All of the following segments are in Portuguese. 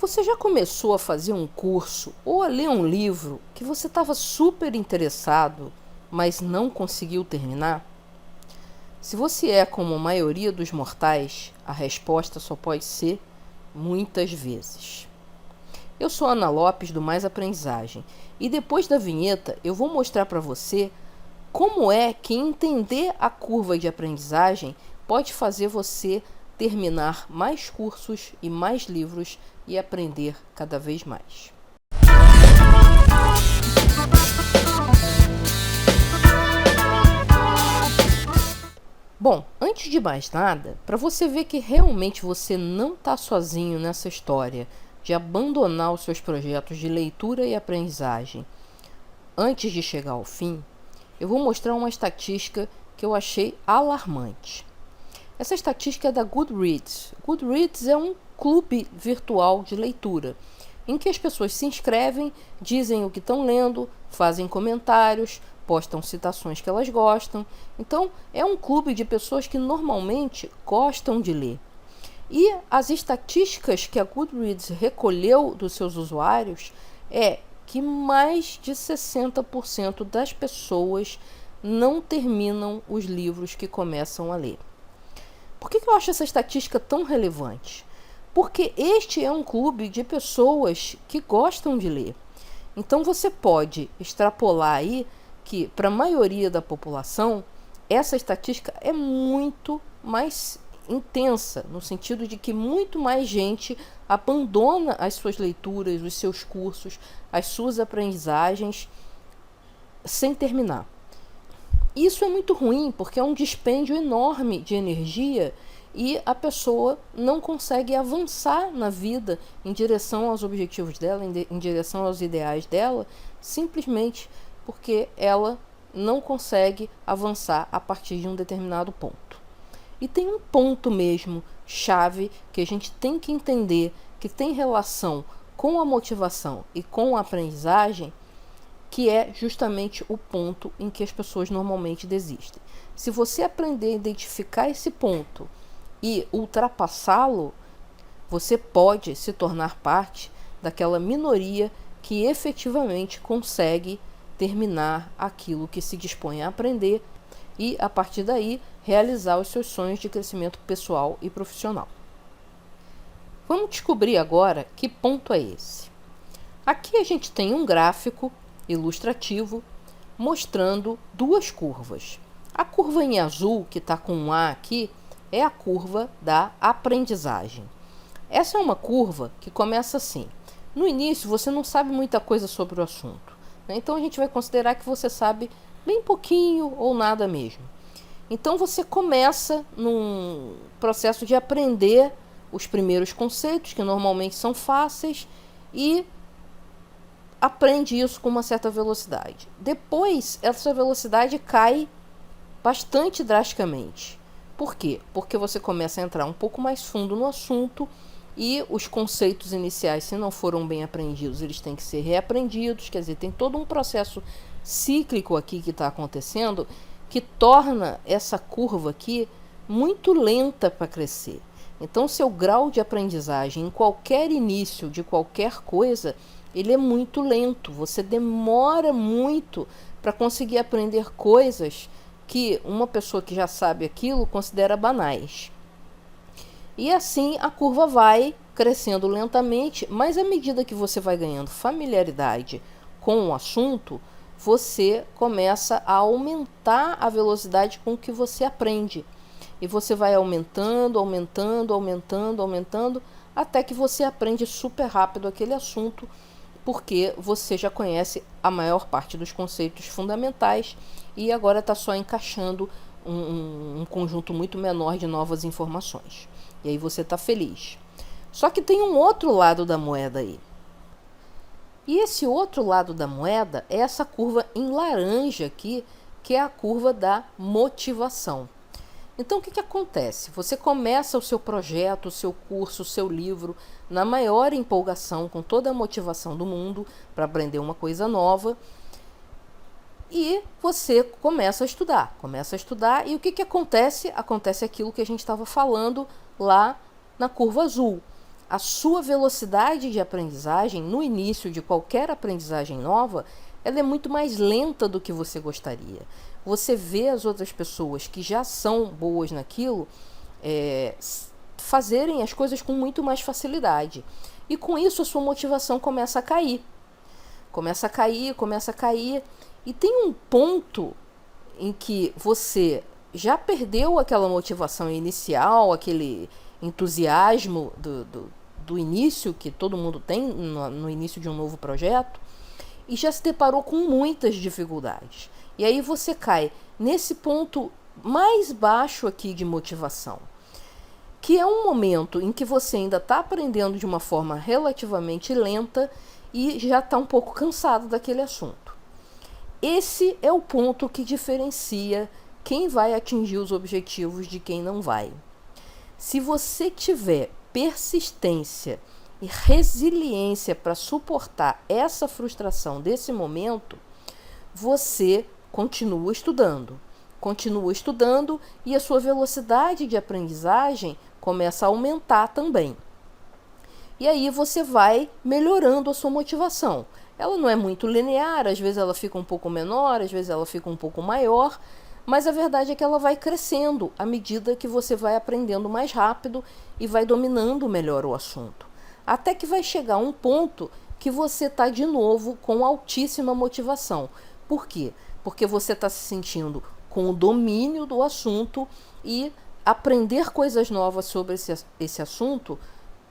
Você já começou a fazer um curso ou a ler um livro que você estava super interessado, mas não conseguiu terminar? Se você é como a maioria dos mortais, a resposta só pode ser muitas vezes. Eu sou Ana Lopes do Mais Aprendizagem e depois da vinheta eu vou mostrar para você como é que entender a curva de aprendizagem pode fazer você terminar mais cursos e mais livros e aprender cada vez mais. Bom, antes de mais nada, para você ver que realmente você não está sozinho nessa história de abandonar os seus projetos de leitura e aprendizagem antes de chegar ao fim, eu vou mostrar uma estatística que eu achei alarmante. Essa estatística é da Goodreads. Goodreads é um clube virtual de leitura, em que as pessoas se inscrevem, dizem o que estão lendo, fazem comentários, postam citações que elas gostam. Então, é um clube de pessoas que normalmente gostam de ler. E as estatísticas que a Goodreads recolheu dos seus usuários é que mais de 60% das pessoas não terminam os livros que começam a ler. Por que eu acho essa estatística tão relevante? Porque este é um clube de pessoas que gostam de ler. Então você pode extrapolar aí que para a maioria da população essa estatística é muito mais intensa, no sentido de que muito mais gente abandona as suas leituras, os seus cursos, as suas aprendizagens sem terminar. Isso é muito ruim, porque é um dispêndio enorme de energia e a pessoa não consegue avançar na vida em direção aos objetivos dela, em direção aos ideais dela, simplesmente porque ela não consegue avançar a partir de um determinado ponto. E tem um ponto mesmo, chave, que a gente tem que entender, que tem relação com a motivação e com a aprendizagem, que é justamente o ponto em que as pessoas normalmente desistem. Se você aprender a identificar esse ponto e ultrapassá-lo, você pode se tornar parte daquela minoria que efetivamente consegue terminar aquilo que se dispõe a aprender e, a partir daí, realizar os seus sonhos de crescimento pessoal e profissional. Vamos descobrir agora que ponto é esse. Aqui a gente tem um gráfico ilustrativo mostrando duas curvas. A curva em azul, que está com um A aqui, é a curva da aprendizagem. Essa é uma curva que começa assim. No início você não sabe muita coisa sobre o assunto, né? Então a gente vai considerar que você sabe bem pouquinho ou nada mesmo. Então você começa num processo de aprender os primeiros conceitos, que normalmente são fáceis, e aprende isso com uma certa velocidade. Depois, essa velocidade cai bastante drasticamente. Por quê? Porque você começa a entrar um pouco mais fundo no assunto e os conceitos iniciais, se não foram bem aprendidos, eles têm que ser reaprendidos. Quer dizer, tem todo um processo cíclico aqui que está acontecendo que torna essa curva aqui muito lenta para crescer. Então, seu grau de aprendizagem em qualquer início de qualquer coisa, ele é muito lento. Você demora muito para conseguir aprender coisas que uma pessoa que já sabe aquilo considera banais. E assim a curva vai crescendo lentamente, mas à medida que você vai ganhando familiaridade com o assunto, você começa a aumentar a velocidade com que você aprende. E você vai aumentando, até que você aprende super rápido aquele assunto, porque você já conhece a maior parte dos conceitos fundamentais e agora está só encaixando um conjunto muito menor de novas informações. E aí você está feliz. Só que tem um outro lado da moeda aí. E esse outro lado da moeda é essa curva em laranja aqui, que é a curva da motivação. Então, o que acontece? Você começa o seu projeto, o seu curso, o seu livro, na maior empolgação, com toda a motivação do mundo para aprender uma coisa nova. E você começa a estudar. E o que acontece? Acontece aquilo que a gente estava falando lá na curva azul. a sua velocidade de aprendizagem no início de qualquer aprendizagem nova, ela é muito mais lenta do que você gostaria. Você vê as outras pessoas que já são boas naquilo fazerem as coisas com muito mais facilidade. E com isso a sua motivação começa a cair. Começa a cair. E tem um ponto em que você já perdeu aquela motivação inicial, aquele entusiasmo do início que todo mundo tem no início de um novo projeto, e já se deparou com muitas dificuldades. E aí você cai nesse ponto mais baixo aqui de motivação, que é um momento em que você ainda está aprendendo de uma forma relativamente lenta e já está um pouco cansado daquele assunto. Esse é o ponto que diferencia quem vai atingir os objetivos de quem não vai. Se você tiver persistência e resiliência para suportar essa frustração desse momento, você continua estudando e a sua velocidade de aprendizagem começa a aumentar também. E aí você vai melhorando a sua motivação. Ela não é muito linear, às vezes ela fica um pouco menor, às vezes ela fica um pouco maior, mas a verdade é que ela vai crescendo à medida que você vai aprendendo mais rápido e vai dominando melhor o assunto. Até que vai chegar um ponto que você está de novo com altíssima motivação. Por quê? Porque você está se sentindo com o domínio do assunto e aprender coisas novas sobre esse assunto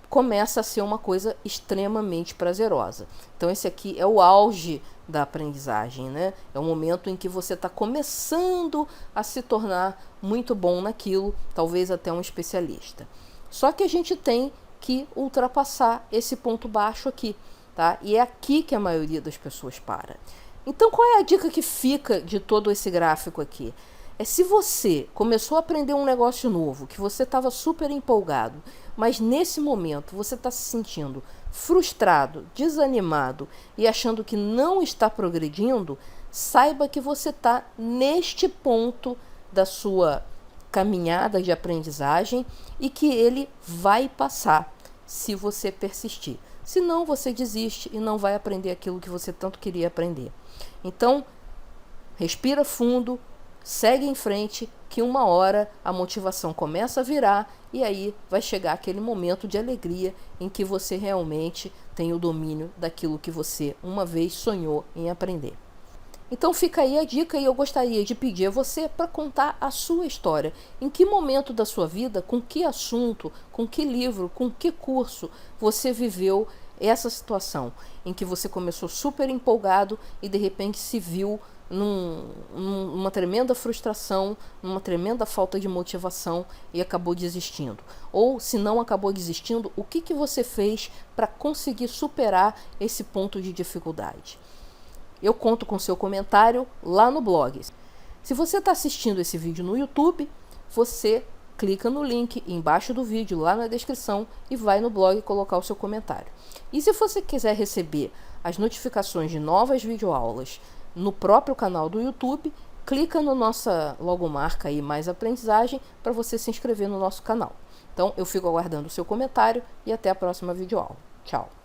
começa a ser uma coisa extremamente prazerosa. Então esse aqui é o auge da aprendizagem, né? É o momento em que você está começando a se tornar muito bom naquilo, talvez até um especialista. Só que a gente tem que ultrapassar esse ponto baixo aqui, tá? E é aqui que a maioria das pessoas para. Então qual é a dica que fica de todo esse gráfico aqui? Se você começou a aprender um negócio novo, que você estava super empolgado, mas nesse momento você está se sentindo frustrado, desanimado e achando que não está progredindo, saiba que você está neste ponto da sua caminhada de aprendizagem e que ele vai passar se você persistir. Senão você desiste e não vai aprender aquilo que você tanto queria aprender. Então, respira fundo, segue em frente, que uma hora a motivação começa a virar e aí vai chegar aquele momento de alegria em que você realmente tem o domínio daquilo que você uma vez sonhou em aprender. Então fica aí a dica e eu gostaria de pedir a você para contar a sua história. Em que momento da sua vida, com que assunto, com que livro, com que curso você viveu essa situação em que você começou super empolgado e de repente se viu numa tremenda frustração, numa tremenda falta de motivação e acabou desistindo. Ou se não acabou desistindo, o que você fez para conseguir superar esse ponto de dificuldade? Eu conto com seu comentário lá no blog. Se você está assistindo esse vídeo no YouTube, você clica no link embaixo do vídeo, lá na descrição, e vai no blog colocar o seu comentário. E se você quiser receber as notificações de novas videoaulas no próprio canal do YouTube, clica no nossa logomarca aí, Mais Aprendizagem, para você se inscrever no nosso canal. Então, eu fico aguardando o seu comentário e até a próxima videoaula. Tchau!